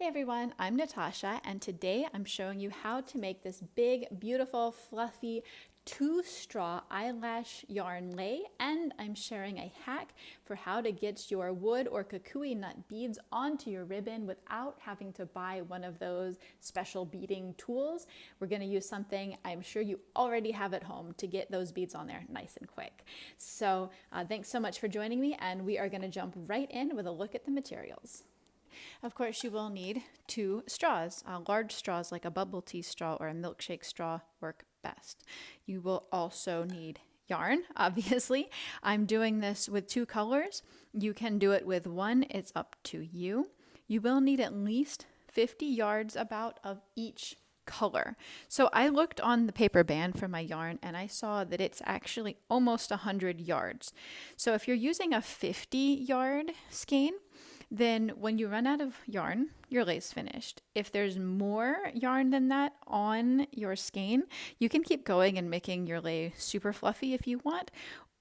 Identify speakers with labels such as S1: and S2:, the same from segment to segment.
S1: Hey everyone, I'm Natasha, and today I'm showing you how to make this big, beautiful, fluffy, two-straw eyelash yarn lei, and I'm sharing a hack for how to get your wood or kukui nut beads onto your ribbon without having to buy one of those special beading tools. We're going to use something I'm sure you already have at home to get those beads on there nice and quick. So thanks so much for joining me, and we are going to jump right in with a look at the materials. Of course, you will need two straws. Large straws like a bubble tea straw or a milkshake straw work best. You will also need yarn, obviously. I'm doing this with two colors. You can do it with one, it's up to you. You will need at least 50 yards about of each color. So I looked on the paper band for my yarn and I saw that it's actually almost 100 yards. So if you're using a 50 yard skein, then when you run out of yarn, your lei's finished. If there's more yarn than that on your skein, you can keep going and making your lei super fluffy if you want.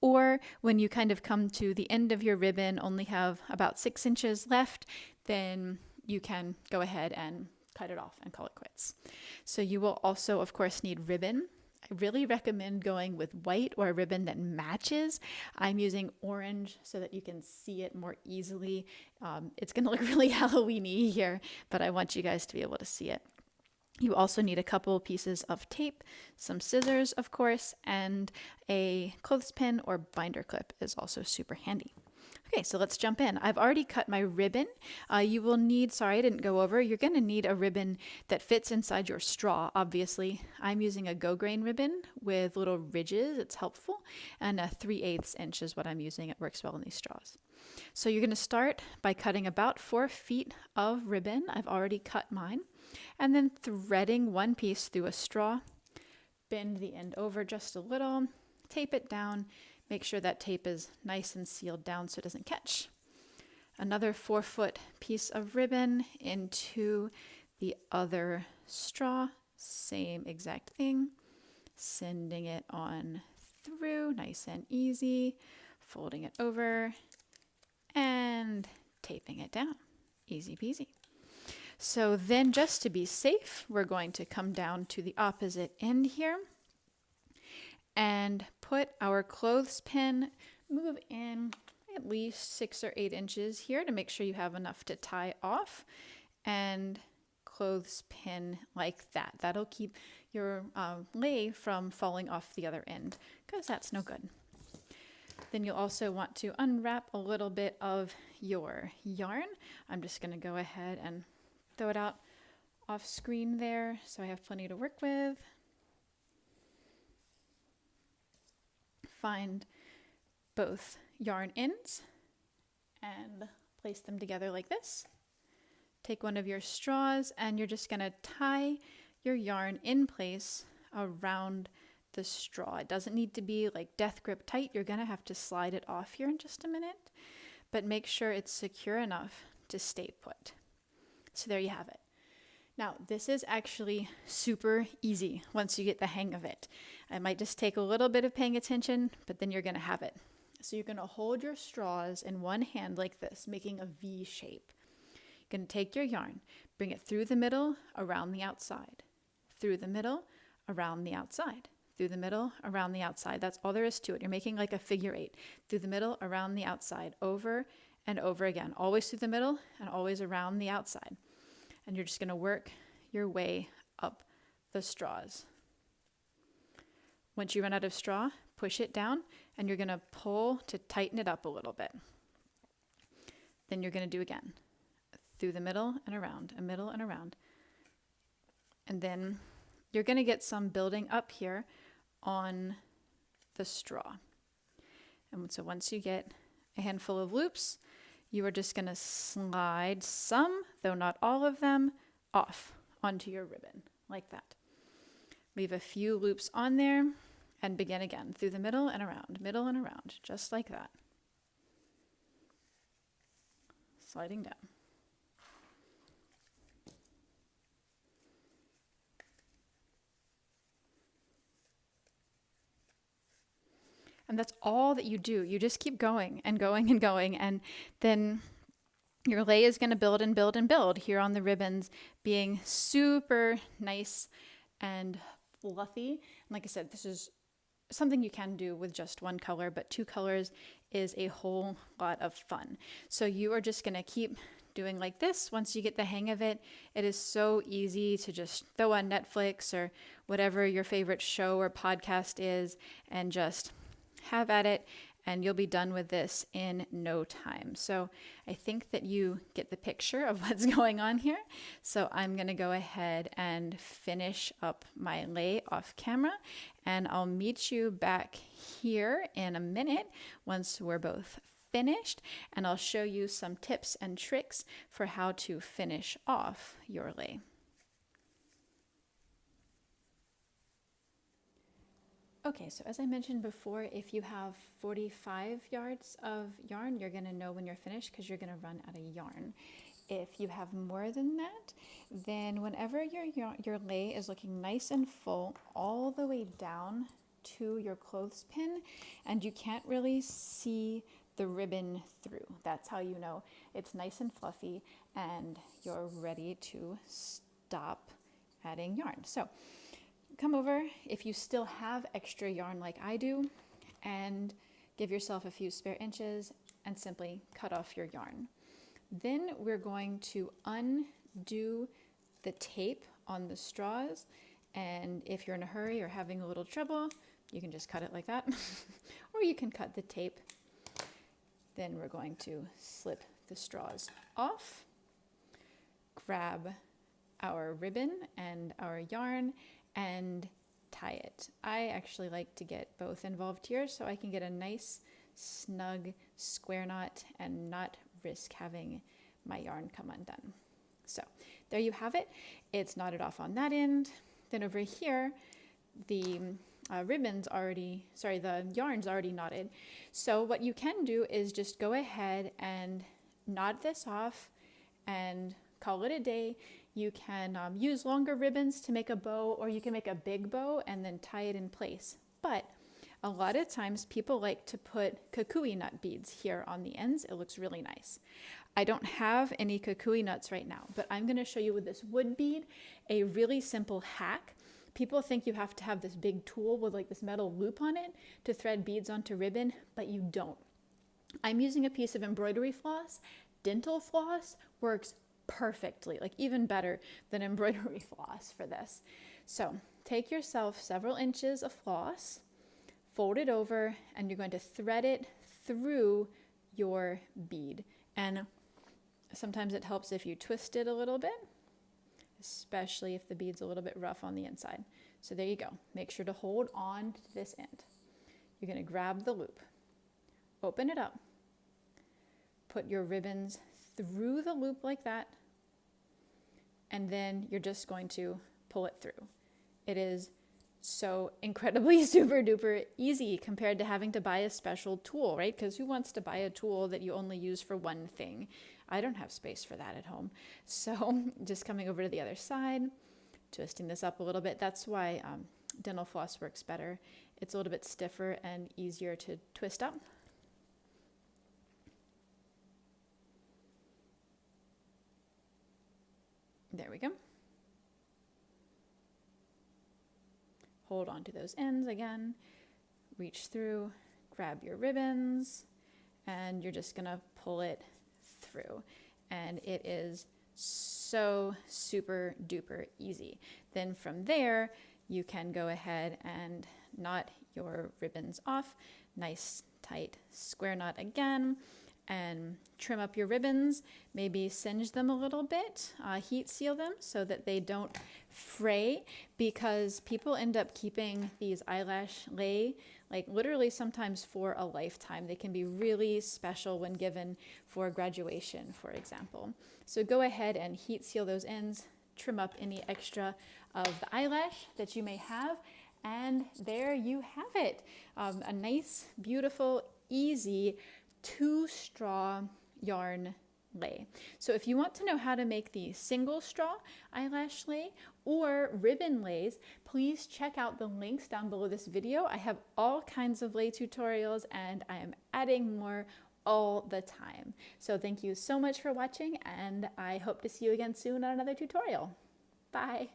S1: Or when you kind of come to the end of your ribbon, only have about 6 inches left, then you can go ahead and cut it off and call it quits. So you will also, of course, need ribbon. I really recommend going with white or a ribbon that matches. I'm using orange so that you can see it more easily. It's going to look really Halloween-y here, but I want you guys to be able to see it. You also need a couple pieces of tape, some scissors, of course, and a clothespin or binder clip is also super handy. Okay, so let's jump in. I've already cut my ribbon. You will need, sorry, I didn't go over, you're going to need a ribbon that fits inside your straw, obviously. I'm using a grosgrain ribbon with little ridges, it's helpful, and a 3/8 inch is what I'm using. It works well in these straws. So you're going to start by cutting about 4 feet of ribbon. I've already cut mine. And then threading one piece through a straw, bend the end over just a little, tape it down. Make sure that tape is nice and sealed down so it doesn't catch. Another 4-foot piece of ribbon into the other straw. Same exact thing. Sending it on through, nice and easy. Folding it over and taping it down. Easy peasy. So then, just to be safe, we're going to come down to the opposite end here and put our clothespin, move in at least 6 or 8 inches here to make sure you have enough to tie off, and clothespin like that. That'll keep your lei from falling off the other end, because that's no good. Then you'll also want to unwrap a little bit of your yarn. I'm just going to go ahead and throw it out off screen there so I have plenty to work with. Find both yarn ends and place them together like this. Take one of your straws and you're just going to tie your yarn in place around the straw. It doesn't need to be like death grip tight. You're going to have to slide it off here in just a minute, but make sure it's secure enough to stay put. So there you have it. Now, this is actually super easy once you get the hang of it. It might just take a little bit of paying attention, but then you're going to have it. So you're going to hold your straws in one hand like this, making a V shape. You're going to take your yarn, bring it through the middle, around the outside, through the middle, around the outside, through the middle, around the outside. That's all there is to it. You're making like a figure 8, through the middle, around the outside, over and over again, always through the middle and always around the outside. And you're just going to work your way up the straws. Once you run out of straw, push it down and you're going to pull to tighten it up a little bit. Then you're going to do again, through the middle and around, a middle and around. And then you're going to get some building up here on the straw. And so once you get a handful of loops, you are just going to slide some, though not all of them, off onto your ribbon, like that. Leave a few loops on there, and begin again, through the middle and around, just like that. Sliding down. And that's all that you do. You just keep going and going and going, and then your lei is going to build and build and build here on the ribbons, being super nice and fluffy. And like I said, this is something you can do with just one color, but two colors is a whole lot of fun. So you are just going to keep doing like this. Once you get the hang of it, it is so easy to just throw on Netflix or whatever your favorite show or podcast is and just have at it, and you'll be done with this in no time. So I think that you get the picture of what's going on here. So I'm going to go ahead and finish up my lei off camera, and I'll meet you back here in a minute once we're both finished, and I'll show you some tips and tricks for how to finish off your lei. Okay, so as I mentioned before, if you have 45 yards of yarn, you're going to know when you're finished because you're going to run out of yarn. If you have more than that, then whenever your lei is looking nice and full all the way down to your clothespin and you can't really see the ribbon through, that's how you know it's nice and fluffy and you're ready to stop adding yarn. So come over if you still have extra yarn like I do, and give yourself a few spare inches and simply cut off your yarn. Then we're going to undo the tape on the straws, and if you're in a hurry or having a little trouble, you can just cut it like that or you can cut the tape. Then we're going to slip the straws off, grab our ribbon and our yarn and tie it. I actually like to get both involved here so I can get a nice snug square knot and not risk having my yarn come undone. So there you have it. It's knotted off on that end. Then over here, the yarn's already knotted. So what you can do is just go ahead and knot this off and call it a day. You can use longer ribbons to make a bow, or you can make a big bow and then tie it in place. But a lot of times people like to put kukui nut beads here on the ends. It looks really nice. I don't have any kukui nuts right now, but I'm going to show you with this wood bead a really simple hack. People think you have to have this big tool with like this metal loop on it to thread beads onto ribbon, but you don't. I'm using a piece of embroidery floss. Dental floss works perfectly, like even better than embroidery floss for this. So take yourself several inches of floss, fold it over, and you're going to thread it through your bead. And sometimes it helps if you twist it a little bit, especially if the bead's a little bit rough on the inside. So there you go. Make sure to hold on to this end. You're going to grab the loop, open it up, put your ribbons through the loop like that, and then you're just going to pull it through. It is so incredibly super duper easy compared to having to buy a special tool, right? Because who wants to buy a tool that you only use for one thing? I don't have space for that at home. So just coming over to the other side, twisting this up a little bit. That's why dental floss works better. It's a little bit stiffer and easier to twist up. There we go. Hold on to those ends again, reach through, grab your ribbons, and you're just gonna pull it through. And it is so super duper easy. Then from there, you can go ahead and knot your ribbons off, nice tight square knot again, and trim up your ribbons, maybe singe them a little bit, heat seal them so that they don't fray, because people end up keeping these eyelash lei like literally sometimes for a lifetime. They can be really special when given for graduation, for example. So go ahead and heat seal those ends, trim up any extra of the eyelash that you may have, and there you have it. A nice, beautiful, easy 2-straw yarn lei. So if you want to know how to make the single straw eyelash lei or ribbon leis, please check out the links down below this video. I have all kinds of lei tutorials and I am adding more all the time. So thank you so much for watching, and I hope to see you again soon on another tutorial. Bye.